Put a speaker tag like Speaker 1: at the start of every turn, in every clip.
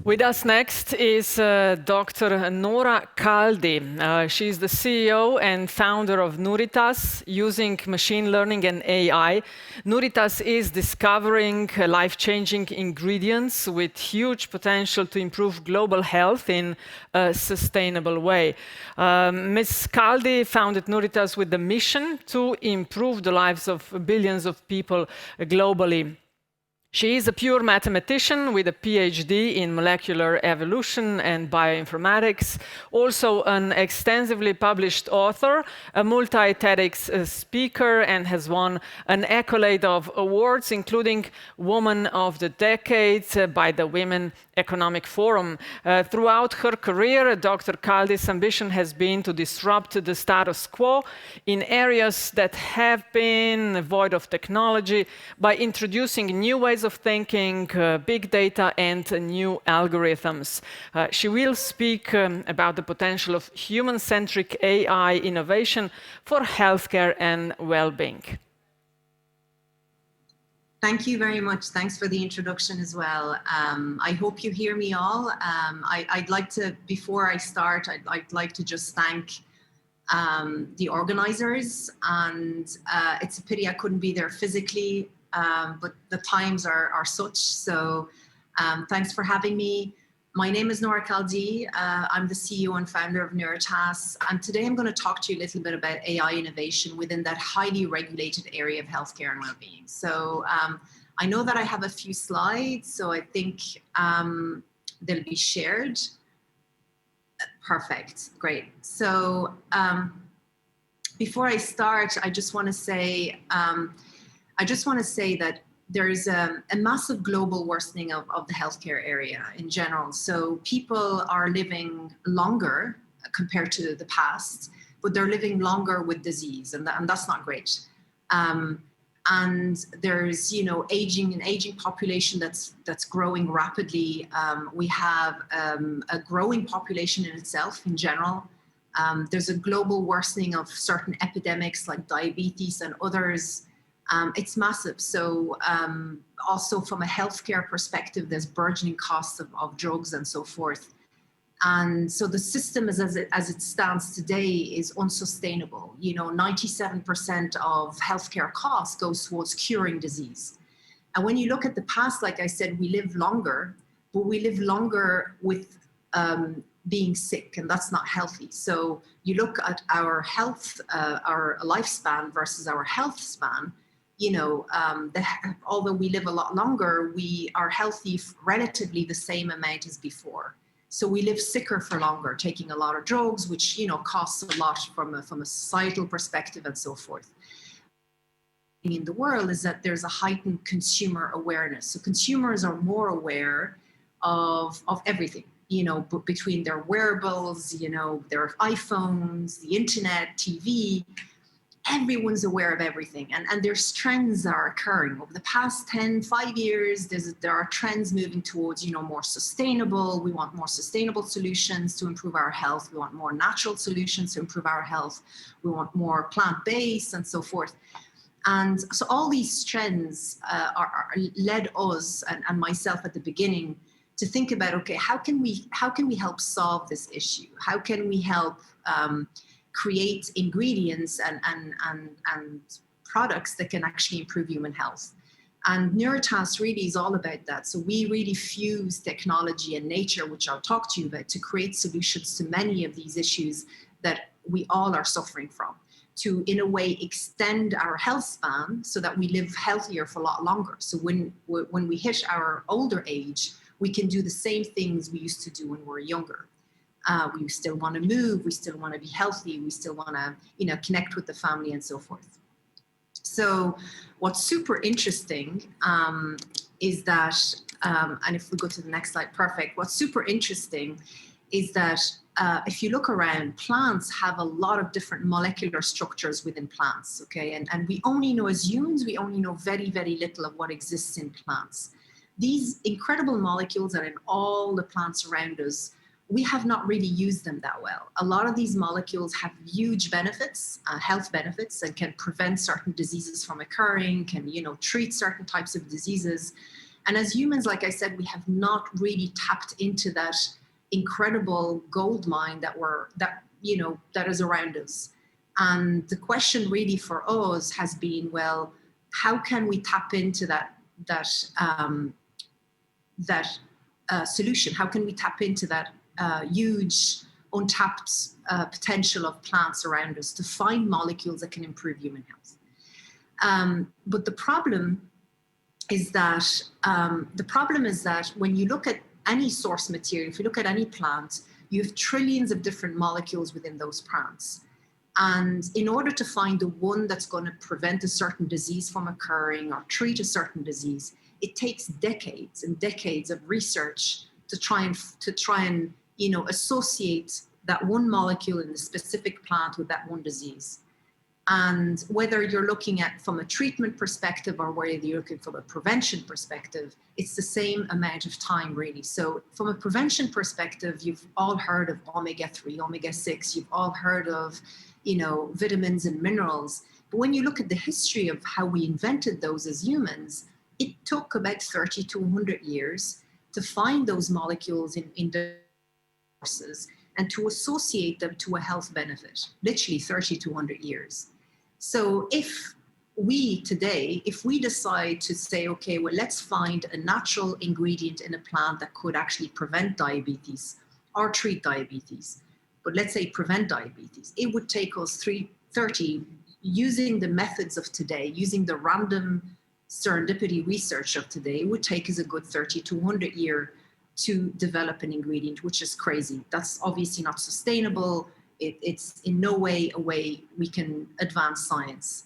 Speaker 1: With us next is Dr. Nora Khaldi. She's the CEO and founder of Nuritas, using machine learning and AI. Nuritas is discovering life-changing ingredients with huge potential to improve global health in a sustainable way. Ms. Khaldi founded Nuritas with the mission to improve the lives of billions of people globally. She is a pure mathematician with a PhD in molecular evolution and bioinformatics, also an extensively published author, a multi-TEDx speaker, and has won an accolade of awards, including Woman of the Decade by the Women Economic Forum. Throughout her career, Dr. Khaldi's ambition has been to disrupt the status quo in areas that have been void of technology by introducing new ways of thinking, big data, and new algorithms. She will speak about the potential of human-centric AI innovation for healthcare and well-being.
Speaker 2: Thank you very much. Thanks for the introduction as well. I hope you hear me all. I'd like to, before I start, I'd like to just thank the organizers, and it's a pity I couldn't be there physically, but the times are such, so thanks for having me. My name is Nora Khaldi. I'm the CEO and founder of Nuritas, and today I'm going to talk to you a little bit about AI innovation within that highly regulated area of healthcare and well-being. So I know that I have a few slides, so I think they'll be shared. Perfect, great. So before I start, I just want to say that there's a massive global worsening of the healthcare area in general. So people are living longer compared to the past, but they're living longer with disease, and that's not great. And there's, you know, an aging population that's growing rapidly. We have a growing population in itself in general. There's a global worsening of certain epidemics like diabetes and others. It's massive. So also from a healthcare perspective, there's burgeoning costs of drugs and so forth. And so the system as it stands today is unsustainable. You know, 97% of healthcare costs goes towards curing disease. And when you look at the past, like I said, we live longer, but we live longer with being sick, and that's not healthy. So you look at our health, our lifespan versus our health span, you know, although we live a lot longer, we are healthy relatively the same amount as before. So we live sicker for longer, taking a lot of drugs, which, you know, costs a lot from a societal perspective and so forth. In the world is that there's a heightened consumer awareness. So consumers are more aware of everything, you know, between their wearables, you know, their iPhones, the internet, TV. Everyone's aware of everything, and there's trends are occurring over the past 5 years. There are trends moving towards, you know, more sustainable. We want more sustainable solutions to improve our health. We want more natural solutions to improve our health. We want more plant-based and so forth. And so all these trends are led us and myself at the beginning to think about, okay, how can we help solve this issue? How can we help create ingredients and products that can actually improve human health? And Nuritas really is all about that. So we really fuse technology and nature, which I'll talk to you about, to create solutions to many of these issues that we all are suffering from, to, in a way, extend our health span so that we live healthier for a lot longer. So when we hit our older age, we can do the same things we used to do when we were younger. We still want to move, we still want to be healthy, we still want to, you know, connect with the family and so forth. So what's super interesting is that, and if we go to the next slide, perfect. What's super interesting is that if you look around, plants have a lot of different molecular structures within plants, okay? And we only know, as humans, we only know very, very little of what exists in plants. These incredible molecules are in all the plants around us. We have not really used them that well. A lot of these molecules have huge benefits, health benefits, and can prevent certain diseases from occurring, can, you know, treat certain types of diseases. And as humans, like I said, we have not really tapped into that incredible gold mine that is around us. And the question really for us has been, well, how can we tap into that solution? How can we tap into that huge untapped potential of plants around us to find molecules that can improve human health? But the problem is that when you look at any source material, if you look at any plant, you have trillions of different molecules within those plants. And in order to find the one that's going to prevent a certain disease from occurring or treat a certain disease, it takes decades and decades of research to try and associate that one molecule in the specific plant with that one disease. And whether you're looking at from a treatment perspective or whether you're looking from a prevention perspective, it's the same amount of time, really. So from a prevention perspective, you've all heard of omega-3, omega-6, you've all heard of, vitamins and minerals. But when you look at the history of how we invented those as humans, it took about 30 to 100 years to find those molecules in the sources and to associate them to a health benefit, literally 30 to 100 years. So if we decide to say, okay, well, let's find a natural ingredient in a plant that could actually prevent diabetes or treat diabetes, but let's say prevent diabetes, it would take us 30, using the methods of today, using the random serendipity research of today, it would take us a good 30 to 100 years to develop an ingredient, which is crazy. That's obviously not sustainable. It's in no way a way we can advance science.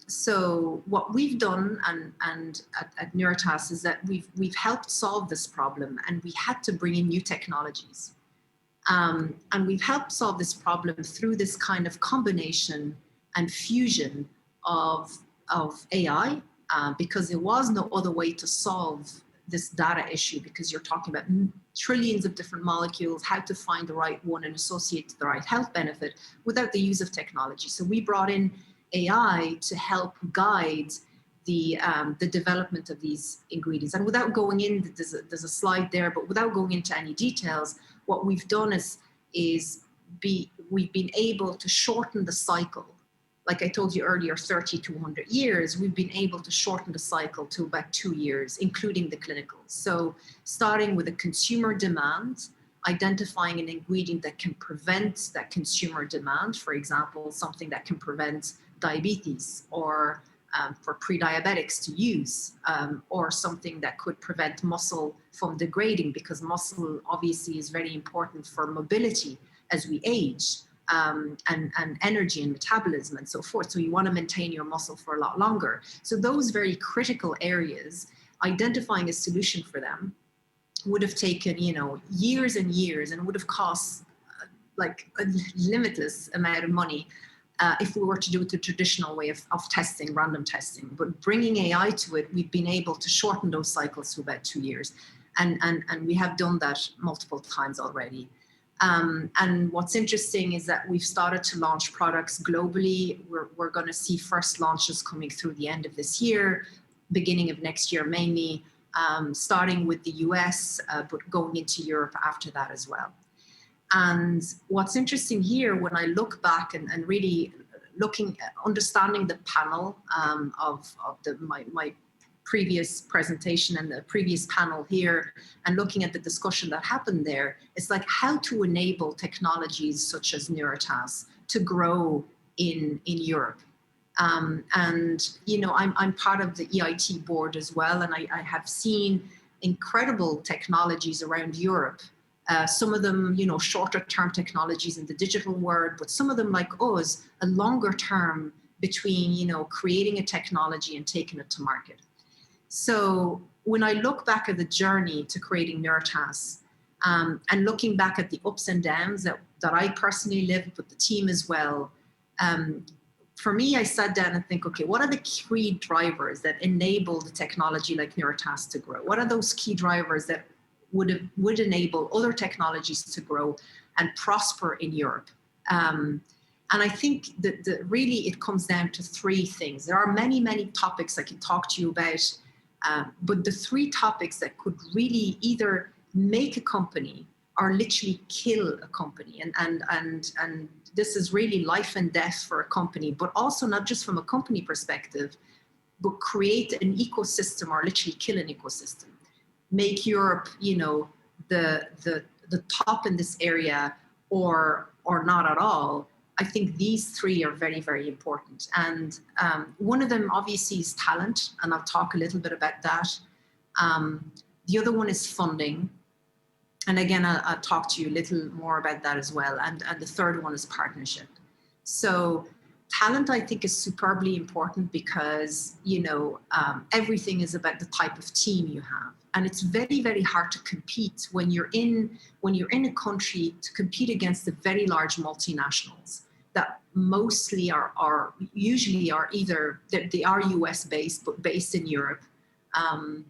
Speaker 2: So what we've done and at Neuritas is that we've helped solve this problem, and we had to bring in new technologies. And we've helped solve this problem through this kind of combination and fusion of AI, because there was no other way to solve this data issue, because you're talking about trillions of different molecules, how to find the right one and associate the right health benefit without the use of technology. So we brought in AI to help guide the development of these ingredients. And without going in, there's a slide there, but without going into any details, what we've done we've been able to shorten the cycle. Like I told you earlier, 30 to 100 years, we've been able to shorten the cycle to about 2 years, including the clinicals. So starting with a consumer demand, identifying an ingredient that can prevent that consumer demand, for example, something that can prevent diabetes or for pre-diabetics to use, or something that could prevent muscle from degrading, because muscle obviously is very important for mobility as we age. And energy and metabolism and so forth. So you want to maintain your muscle for a lot longer. So those very critical areas, identifying a solution for them would have taken, years and years, and would have cost like a limitless amount of money if we were to do it the traditional way of testing, random testing. But bringing AI to it, we've been able to shorten those cycles to about 2 years. And we have done that multiple times already. And what's interesting is that we've started to launch products globally. We're going to see first launches coming through the end of this year, beginning of next year mainly, starting with the US, but going into Europe after that as well. And what's interesting here, when I look back and really understanding the panel of my previous presentation and the previous panel here, and looking at the discussion that happened there, it's like how to enable technologies such as Neuritas to grow in Europe. And I'm part of the EIT board as well, and I have seen incredible technologies around Europe. Some of them, shorter term technologies in the digital world, but some of them, like us, a longer term between, creating a technology and taking it to market. So when I look back at the journey to creating Neuritas, and looking back at the ups and downs that I personally lived with the team as well, for me, I sat down and think, okay, what are the key drivers that enable the technology like Neuritas to grow? What are those key drivers that would enable other technologies to grow and prosper in Europe? And I think that really it comes down to three things. There are many, many topics I can talk to you about But the three topics that could really either make a company or literally kill a company, and this is really life and death for a company, but also not just from a company perspective, but create an ecosystem or literally kill an ecosystem. Make Europe, you know, the top in this area, or not at all. I think these three are very, very important. And one of them obviously is talent, and I'll talk a little bit about that. The other one is funding. And again, I'll talk to you a little more about that as well. And the third one is partnership. So talent, I think, is superbly important because, you know, everything is about the type of team you have. And it's very, very hard to compete when you're in a country to compete against the very large multinationals that mostly usually are either, they are US based, but based in Europe. And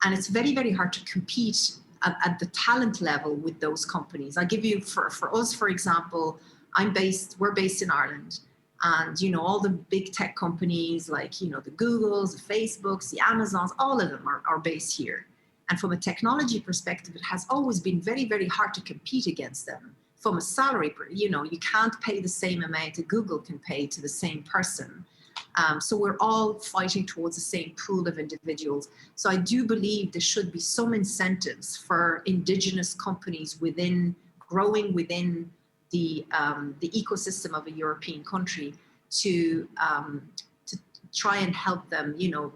Speaker 2: it's very, very hard to compete at the talent level with those companies. I give you, for us, for example, we're based in Ireland. And, you know, all the big tech companies like, you know, the Googles, the Facebooks, the Amazons, all of them are based here. And from a technology perspective, it has always been very, very hard to compete against them. From a salary, you know, you can't pay the same amount that Google can pay to the same person. So we're all fighting towards the same pool of individuals. So I do believe there should be some incentives for indigenous companies growing within the ecosystem of a European country to try and help them, you know,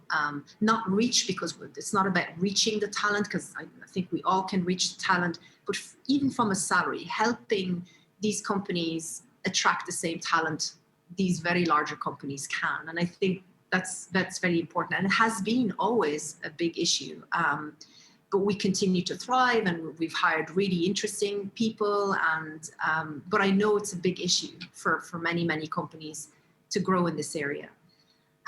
Speaker 2: not reach, because it's not about reaching the talent, because I think we all can reach the talent, but even from a salary, helping these companies attract the same talent these very larger companies can. And I think that's very important. And it has been always a big issue. But we continue to thrive, and we've hired really interesting people. And but I know it's a big issue for many, many companies to grow in this area.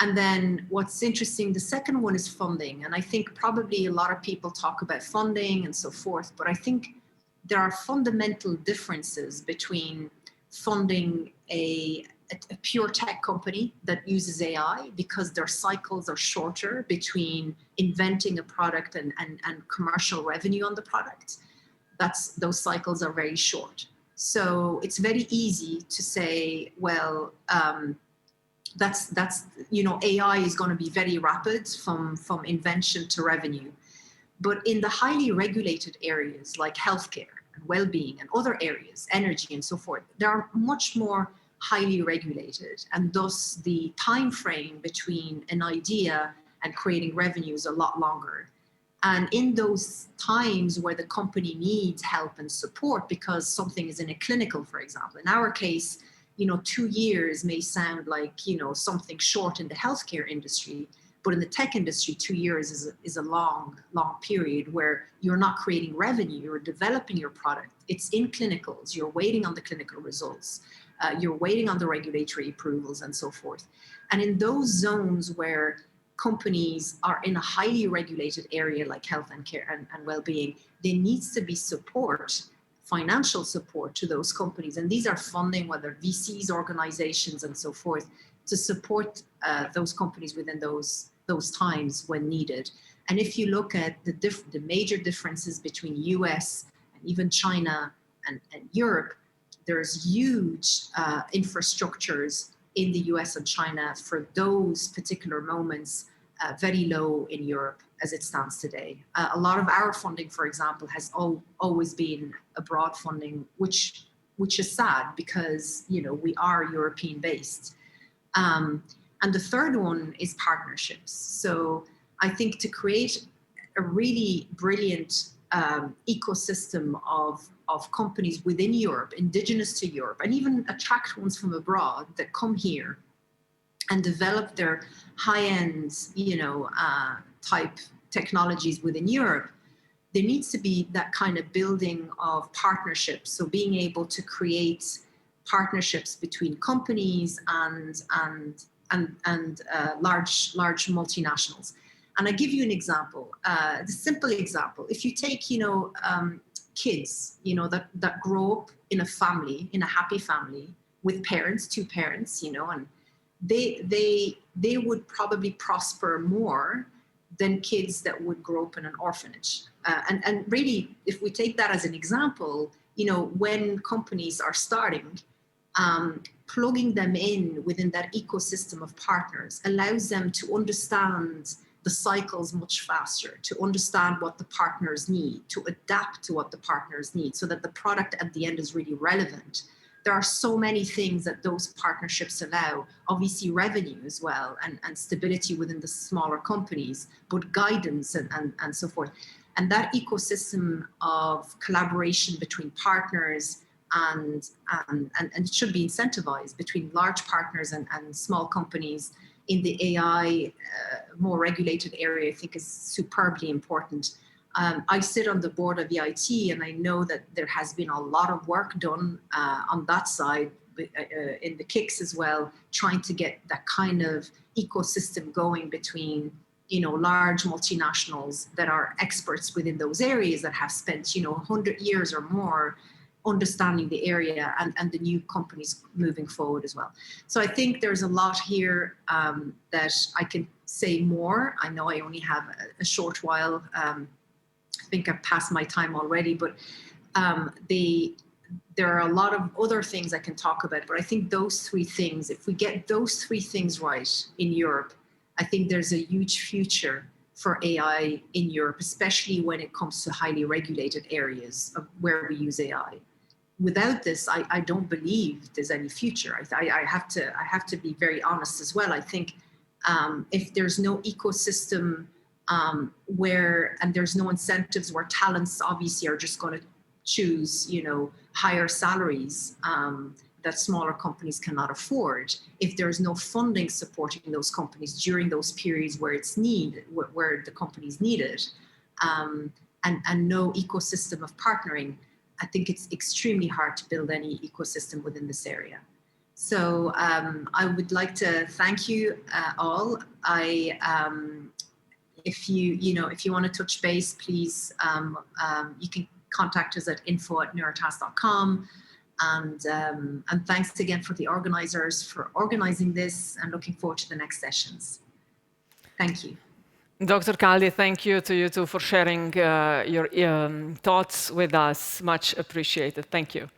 Speaker 2: And then what's interesting, the second one is funding. And I think probably a lot of people talk about funding and so forth, but I think there are fundamental differences between funding a pure tech company that uses AI, because their cycles are shorter between inventing a product and commercial revenue on the product. Those cycles are very short. So it's very easy to say, well, that's you know, AI is going to be very rapid from invention to revenue. But in the highly regulated areas like healthcare and well-being and other areas, energy and so forth, they are much more highly regulated, and thus the time frame between an idea and creating revenue is a lot longer. And in those times where the company needs help and support because something is in a clinical, for example, in our case, you know, 2 years may sound like, you know, something short in the healthcare industry, but in the tech industry, 2 years is a long period where you're not creating revenue, you're developing your product. It's in clinicals, you're waiting on the clinical results. You're waiting on the regulatory approvals and so forth. And in those zones where companies are in a highly regulated area like health and care and well-being, there needs to be support, financial support to those companies. And these are funding, whether VCs, organizations, and so forth, to support those companies within those times when needed. And if you look at the major differences between US and even China and Europe, there's huge infrastructures in the US and China for those particular moments, very low in Europe as it stands today. A lot of our funding, for example, has always been abroad funding, which is sad because, you know, we are European based. And the third one is partnerships. So I think to create a really brilliant ecosystem of companies within Europe, indigenous to Europe, and even attract ones from abroad that come here and develop their high-end, you know, type technologies within Europe, there needs to be that kind of building of partnerships. So being able to create partnerships between companies and large multinationals. And I give you an example, the simple example. If you take, you know, kids, you know, that grow up in a family, in a happy family with parents, two parents, you know, and they would probably prosper more than kids that would grow up in an orphanage. And really, if we take that as an example, when companies are starting, plugging them in within that ecosystem of partners allows them to understand the cycles much faster, to understand what the partners need, to adapt to what the partners need, so that the product at the end is really relevant. There are so many things that those partnerships allow, obviously revenue as well, and stability within the smaller companies, but guidance and so forth. And that ecosystem of collaboration between partners and it should be incentivized between large partners and small companies in the AI more regulated area, I think is superbly important. I sit on the board of EIT, and I know that there has been a lot of work done on that side in the KICS as well, trying to get that kind of ecosystem going between large multinationals that are experts within those areas that have spent 100 years or more understanding the area, and the new companies moving forward as well. So I think there's a lot here that I can say more. I know I only have a short while. I think I've passed my time already, but there are a lot of other things I can talk about, but I think those three things, if we get those three things right in Europe, I think there's a huge future for AI in Europe, especially when it comes to highly regulated areas of where we use AI. Without this, I don't believe there's any future. I have to be very honest as well. I think if there's no ecosystem and there's no incentives where talents obviously are just going to choose, higher salaries that smaller companies cannot afford, if there's no funding supporting those companies during those periods where it's needed, where the companies need it, and no ecosystem of partnering, I think it's extremely hard to build any ecosystem within this area. So I would like to thank you all. If you want to touch base, please, you can contact us at info@neuratas.com. And thanks again for the organizers for organizing this, and looking forward to the next sessions. Thank you.
Speaker 1: Dr. Khaldi, thank you to you too for sharing your thoughts with us. Much appreciated. Thank you.